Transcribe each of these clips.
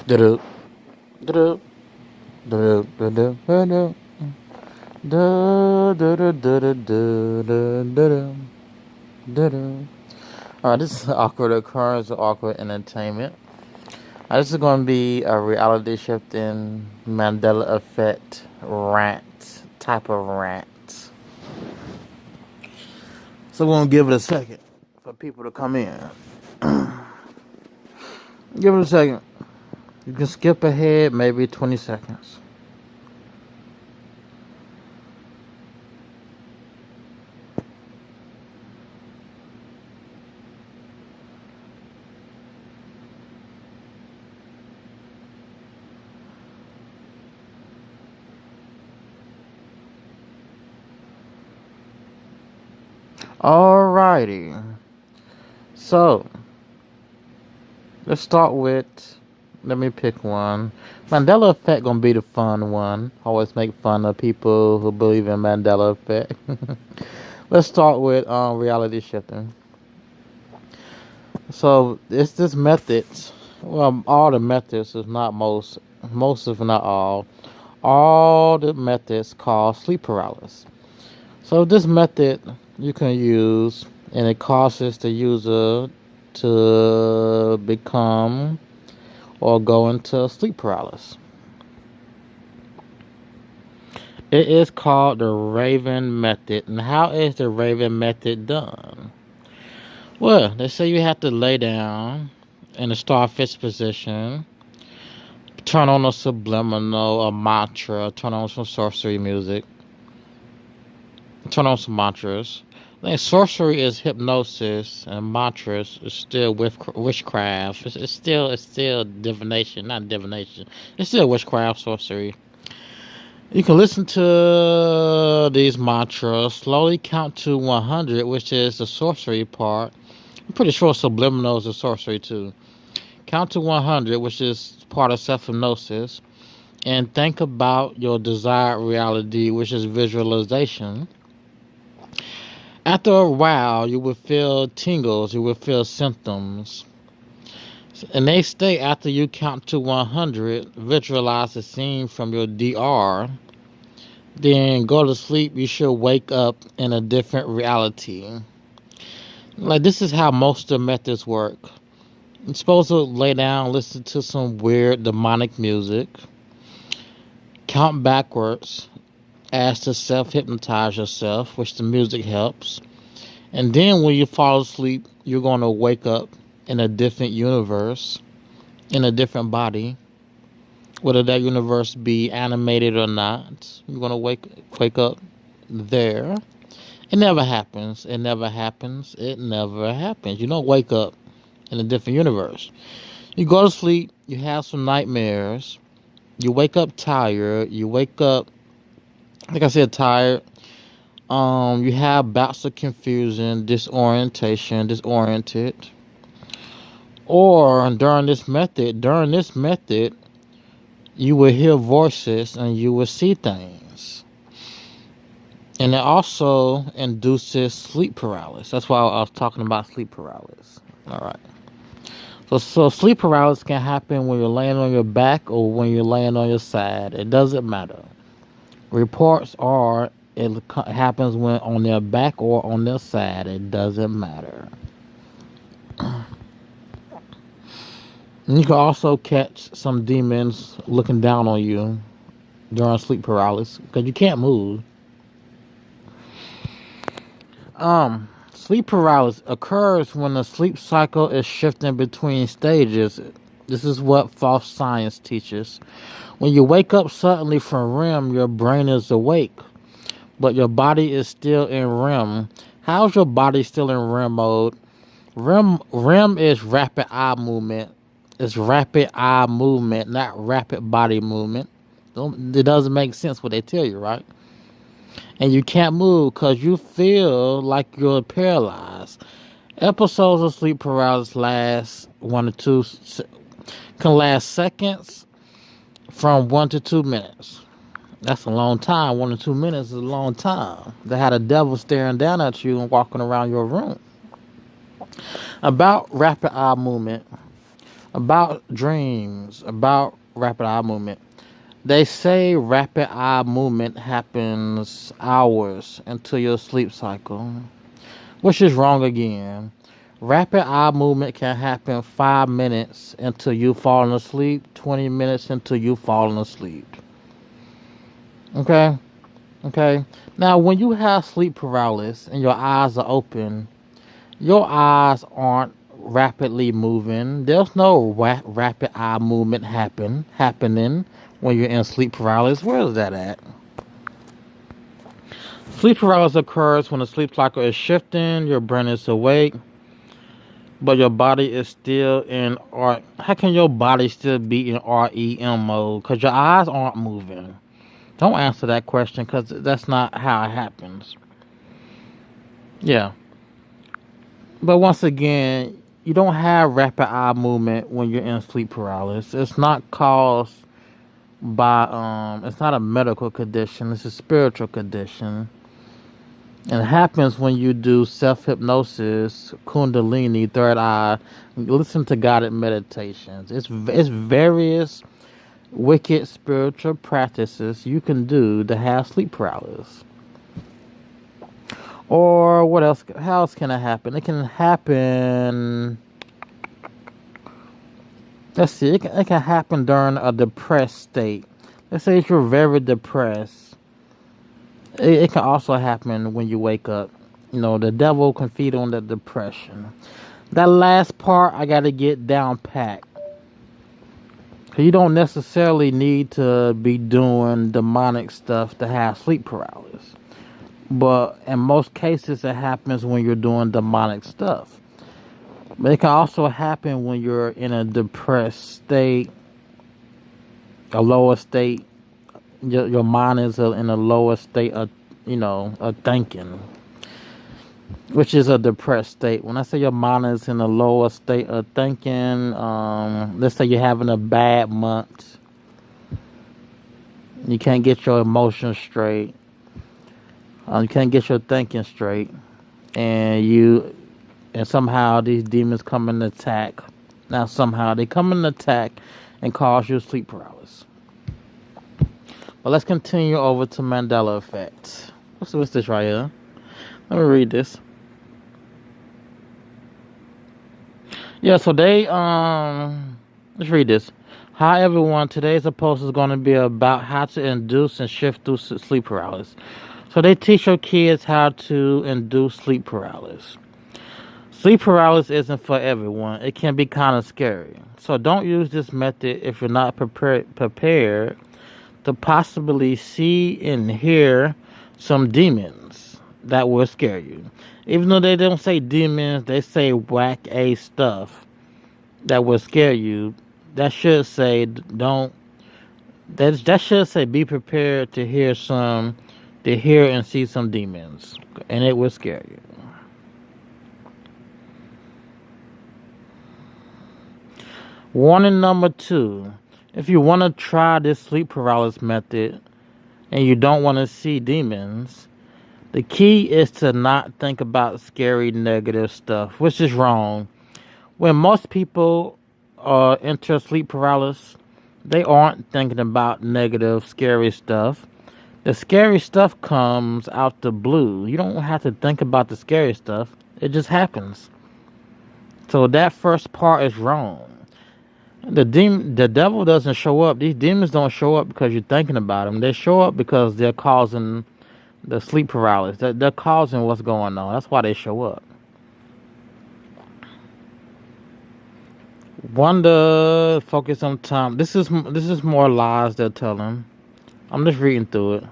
Do-do, do-do, do-do, do-do, do-do, do-do-do-do-do-do-do, do-do. Alright, this is awkward occurrence of awkward entertainment. This is going to be a reality shifting Mandela effect rant, type of rant. So we're going to give it a second for people to come in. Give it a second. You can skip ahead maybe 20 seconds. Alrighty. So, let's start with, let me pick one. Mandela effect gonna be the fun one. Always make fun of people who believe in Mandela effect. Let's start with reality shifting. So it's this method. Well, all the methods, if not most if not all the methods cause sleep paralysis. So this method you can use, and it causes the user to become or go into sleep paralysis. It is called the Raven method. And how is the Raven method done? Well, they say you have to lay down in a starfish position, turn on a subliminal, a mantra, turn on some sorcery music, turn on some mantras. I think sorcery is hypnosis, and mantras is still witchcraft. It's still divination, not divination. It's still witchcraft, sorcery. You can listen to these mantras, slowly count to 100, which is the sorcery part. I'm pretty sure subliminal is a sorcery too. Count to 100, which is part of self-hypnosis, and think about your desired reality, which is visualization. After a while, you will feel tingles, you will feel symptoms. And they stay after you count to 100, visualize the scene from your DR, then go to sleep. You should wake up in a different reality. Like, this is how most of the methods work. You're supposed to lay down, listen to some weird demonic music, count backwards, ask to self-hypnotize yourself, which the music helps. And then when you fall asleep, you're going to wake up in a different universe, in a different body. Whether that universe be animated or not, you're going to wake up there. It never happens. It never happens. It never happens. You don't wake up in a different universe. You go to sleep, you have some nightmares, you wake up tired, you wake up, like I said, tired. You have bouts of confusion, disoriented. Or during this method, you will hear voices and you will see things. And it also induces sleep paralysis. That's why I was talking about sleep paralysis. All right. So sleep paralysis can happen when you're laying on your back or when you're laying on your side. It doesn't matter. Reports are it happens when on their back or on their side. It doesn't matter. And you can also catch some demons looking down on you during sleep paralysis because you can't move. Sleep paralysis occurs when the sleep cycle is shifting between stages. This is what false science teaches. When you wake up suddenly from REM, your brain is awake, but your body is still in REM. How's your body still in REM mode? REM is rapid eye movement. It's rapid eye movement, not rapid body movement. It doesn't make sense what they tell you, right? And you can't move because you feel like you're paralyzed. Episodes of sleep paralysis can last seconds from 1 to 2 minutes. That's a long time. 1 to 2 minutes is a long time. They had a devil staring down at you and walking around your room. About rapid eye movement. About dreams, about rapid eye movement. They say rapid eye movement happens hours into your sleep cycle, which is wrong again. Rapid eye movement can happen 5 minutes until you falling asleep, 20 minutes until you falling asleep. Okay? Okay? Now, when you have sleep paralysis and your eyes are open, your eyes aren't rapidly moving. There's no rapid eye movement happening when you're in sleep paralysis. Where is that at? Sleep paralysis occurs when the sleep cycle is shifting, your brain is awake, but your body is still in R. How can your body still be in REM mode? Because your eyes aren't moving. Don't answer that question because that's not how it happens. Yeah. But once again, you don't have rapid eye movement when you're in sleep paralysis. It's not caused by it's not a medical condition, it's a spiritual condition. And it happens when you do self-hypnosis, kundalini, third eye, listen to guided meditations. It's various wicked spiritual practices you can do to have sleep paralysis. Or what else? How else can it happen? It can happen. Let's see. It can happen during a depressed state. Let's say if you're very depressed. It can also happen when you wake up. You know, the devil can feed on the depression. That last part, I got to get down pat. You don't necessarily need to be doing demonic stuff to have sleep paralysis. But in most cases, it happens when you're doing demonic stuff. But it can also happen when you're in a depressed state, a lower state. Your mind is in a lower state of, of thinking, which is a depressed state. When I say your mind is in a lower state of thinking, let's say you're having a bad month. You can't get your emotions straight. You can't get your thinking straight, and somehow these demons come and attack. Now somehow they come and attack and cause you sleep paralysis. But let's continue over to Mandela effect. What's this right here? Let me read this. Yeah, so let's read this. Hi everyone, today's post is going to be about how to induce and shift through sleep paralysis. So they teach your kids how to induce sleep paralysis. Sleep paralysis isn't for everyone. It can be kind of scary. So don't use this method if you're not prepared to possibly see and hear some demons that will scare you. Even though they don't say demons, they say whack A stuff that will scare you. That should say that should say be prepared to hear and see some demons, and it will scare you. Warning number 2. If you want to try this sleep paralysis method and you don't want to see demons, the key is to not think about scary negative stuff, which is wrong. When most people enter sleep paralysis, they aren't thinking about negative, scary stuff. The scary stuff comes out the blue. You don't have to think about the scary stuff. It just happens. So that first part is wrong. The devil doesn't show up. These demons don't show up because you're thinking about them. They show up because they're causing the sleep paralysis. They're causing what's going on. That's why they show up. Wonder, focus on time. This is more lies they're telling. I'm just reading through it.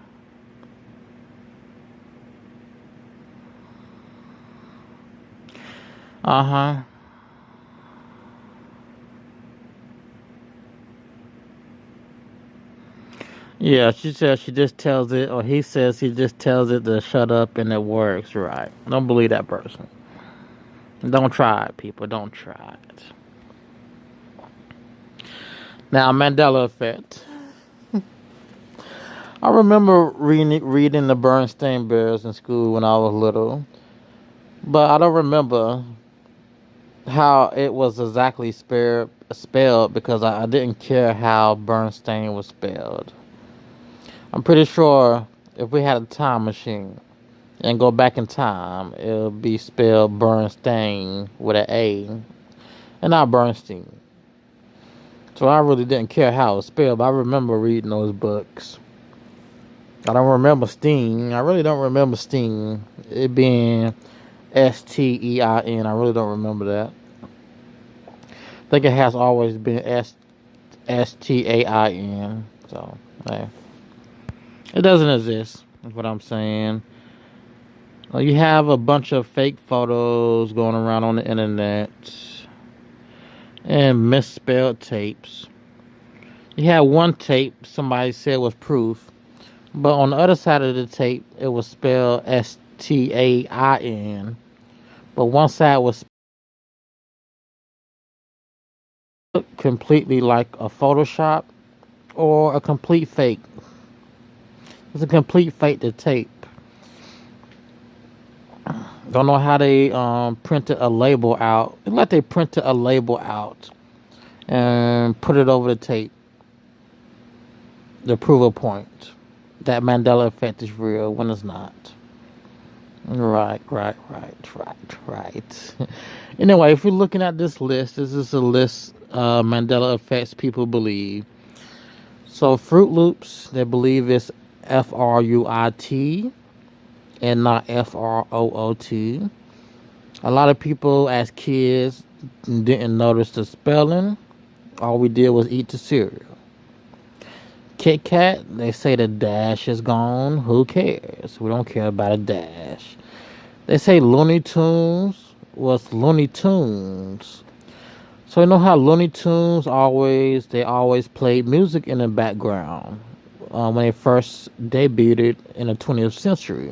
Yeah, she says she just tells it, or he says he just tells it to shut up and it works, right? Don't believe that person. Don't try it, people. Don't try it. Now, Mandela effect. I remember reading the Bernstein Bears in school when I was little, but I don't remember how it was exactly spelled because I didn't care how Bernstein was spelled. I'm pretty sure if we had a time machine and go back in time, it would be spelled Bernstein with an A and not Bernstein. So I really didn't care how it was spelled, but I remember reading those books. I don't remember Steen. I really don't remember Steen. It being Stein. I really don't remember that. I think it has always been Stain. So, hey. It doesn't exist, is what I'm saying. You have a bunch of fake photos going around on the internet and misspelled tapes. You had one tape somebody said was proof, but on the other side of the tape, it was spelled Stain, but one side was completely like a Photoshop or a complete fake. It's a complete fake to tape. Don't know how they printed a label out. It's like they printed a label out and put it over the tape to prove a point that Mandela effect is real when it's not. Right. Anyway, if we're looking at this list, this is a list Mandela effects people believe. So Fruit Loops, they believe it's Fruit and not Froot. A lot of people as kids didn't notice the spelling. All we did was eat the cereal. Kit Kat, they say the dash is gone. Who cares? We don't care about a dash. They say Looney Tunes was Looney Tunes. So you know how Looney Tunes always played music in the background when they first debuted in the 20th century.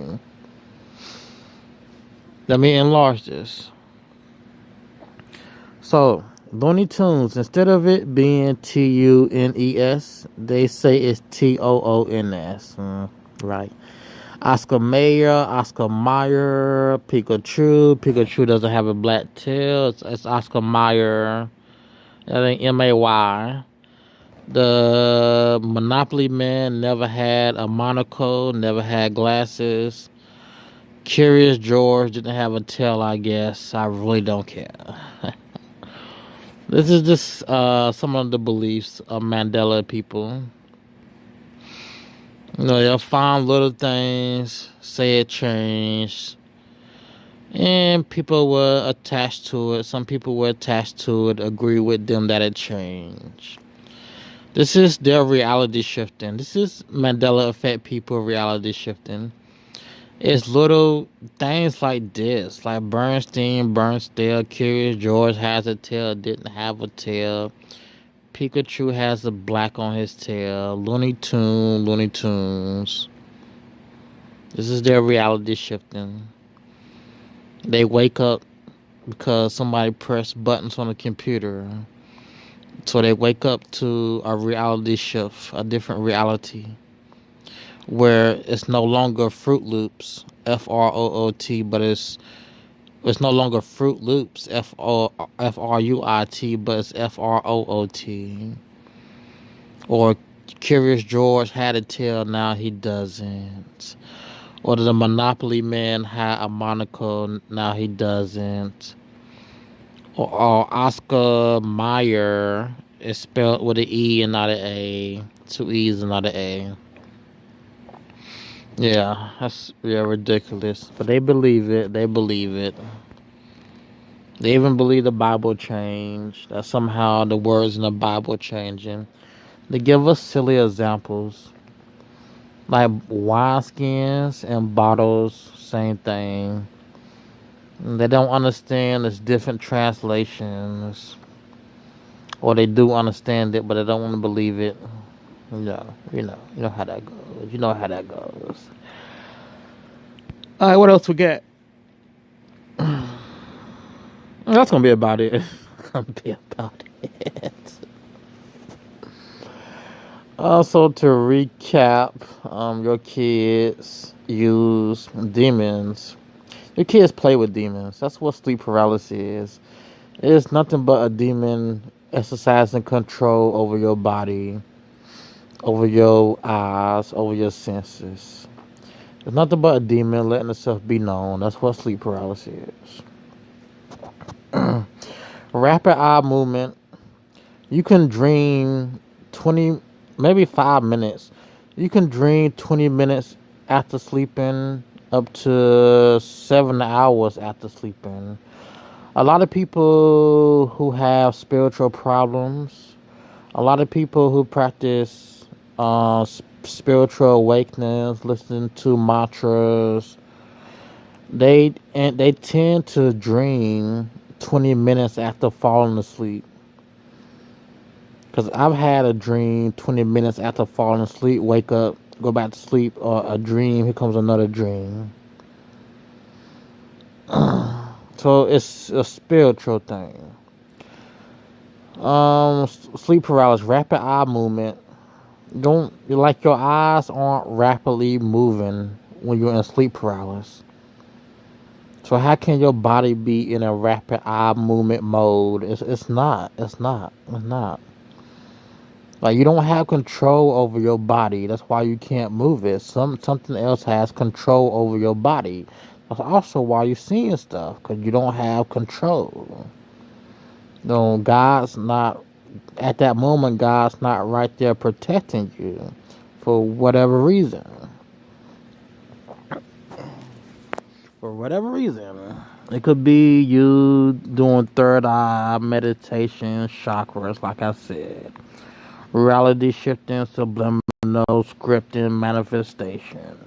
Let me enlarge this. So Looney Tunes, instead of it being Tunes, they say it's Toons. Right. Oscar Mayer, Pikachu. Pikachu doesn't have a black tail. It's Oscar Mayer. I think May. The Monopoly Man never had a monocle, never had glasses. Curious George didn't have a tail, I guess. I really don't care. This is just some of the beliefs of Mandela people. They'll find little things, say it changed, and people were attached to it. Some people were attached to it, agree with them that it changed. This is their reality shifting. This is Mandela effect people reality shifting. It's little things like this, like Bernstein, Curious George has a tail, didn't have a tail. Pikachu has a black on his tail. Looney Tunes. This is their reality shifting. They wake up because somebody pressed buttons on the computer. So they wake up to a reality shift, a different reality, where it's no longer Fruit Loops, Fruit, but it's no longer Fruit Loops, Fruit, but it's Fruot. Or Curious George had a tail, now he doesn't. Or the Monopoly Man had a monocle, now he doesn't. Or Oscar Mayer is spelled with an E and not an A. Two E's and not an A. Yeah, that's ridiculous. But they believe it. They even believe the Bible changed. That somehow the words in the Bible changing. They give us silly examples. Like wineskins and bottles, same thing. They don't understand it's different translations. Or they do understand it, but they don't want to believe it. No, you know how that goes. All right, what else we got? That's gonna be about it. Also, to recap, your kids use demons. Your kids play with demons. That's what sleep paralysis is. It is nothing but a demon exercising control over your body, over your eyes, over your senses. It's nothing but a demon letting itself be known. That's what sleep paralysis is. Rapid eye movement. You can dream 20, maybe 5 minutes. You can dream 20 minutes after sleeping, up to 7 hours after sleeping. A lot of people who have spiritual problems, a lot of people who practice spiritual awakenings, listening to mantras, they tend to dream 20 minutes after falling asleep. Because I've had a dream 20 minutes after falling asleep, wake up, go back to sleep, or a dream, here comes another dream. So it's a spiritual thing. Sleep paralysis, rapid eye movement. Don't, like, your eyes aren't rapidly moving when you're in sleep paralysis. So how can your body be in a rapid eye movement mode? It's not. Like, you don't have control over your body. That's why you can't move it. Something else has control over your body. That's also why you're seeing stuff, because you don't have control. No, God's not, at that moment, God's not right there protecting you for whatever reason. For whatever reason. It could be you doing third eye meditation, chakras, like I said. Reality shifting, subliminal scripting, manifestation.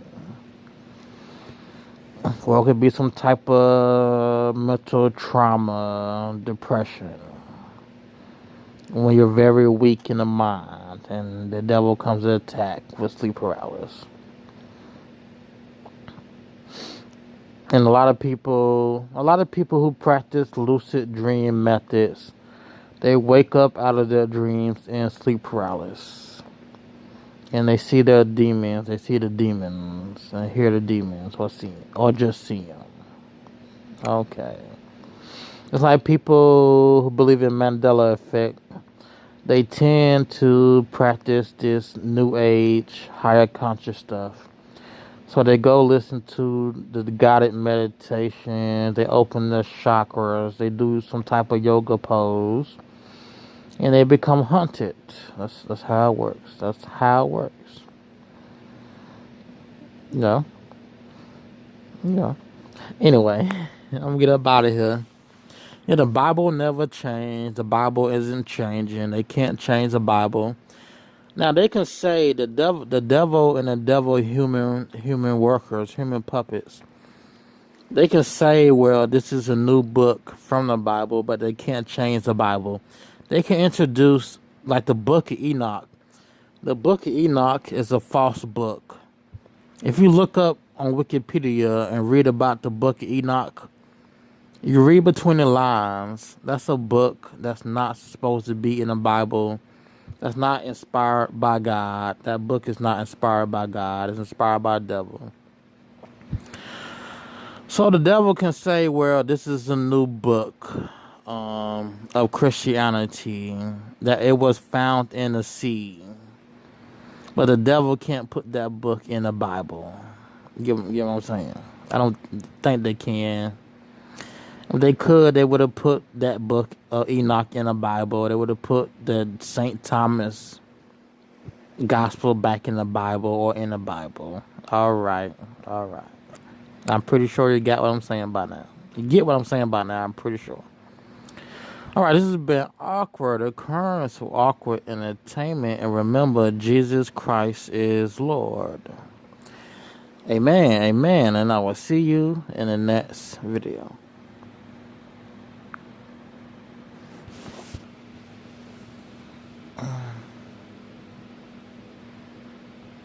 Or it could be some type of mental trauma, depression. When you're very weak in the mind and the devil comes to attack with sleep paralysis. And a lot of people who practice lucid dream methods, they wake up out of their dreams in sleep paralysis. And they see their demons, they see the demons, and hear the demons, or just see them. Okay. It's like people who believe in Mandela effect. They tend to practice this new age, higher conscious stuff. So they go listen to the guided meditation, they open their chakras, they do some type of yoga pose, and they become haunted. That's how it works. That's how it works. Yeah. Anyway, I'm gonna get up out of here. Yeah, the Bible never changed. The Bible isn't changing. They can't change the Bible. Now they can say the devil and the devil human workers, human puppets. They can say, well, this is a new book from the Bible, but they can't change the Bible. They can introduce, like, the book of Enoch. The book of Enoch is a false book. If you look up on Wikipedia and read about the book of Enoch, you read between the lines. That's a book that's not supposed to be in the Bible. That's not inspired by God. That book is not inspired by God. It's inspired by the devil. So the devil can say, well, this is a new book of Christianity, that it was found in the sea. But the devil can't put that book in the Bible. You know what I'm saying? I don't think they can. If they could, they would have put that book of Enoch in the Bible. They would have put the St. Thomas gospel back in the Bible, or in the Bible. All right. I'm pretty sure you got what I'm saying by now. You get what I'm saying by now, I'm pretty sure. All right, this has been Awkward Occurrence for Awkward Entertainment. And remember, Jesus Christ is Lord. Amen. And I will see you in the next video.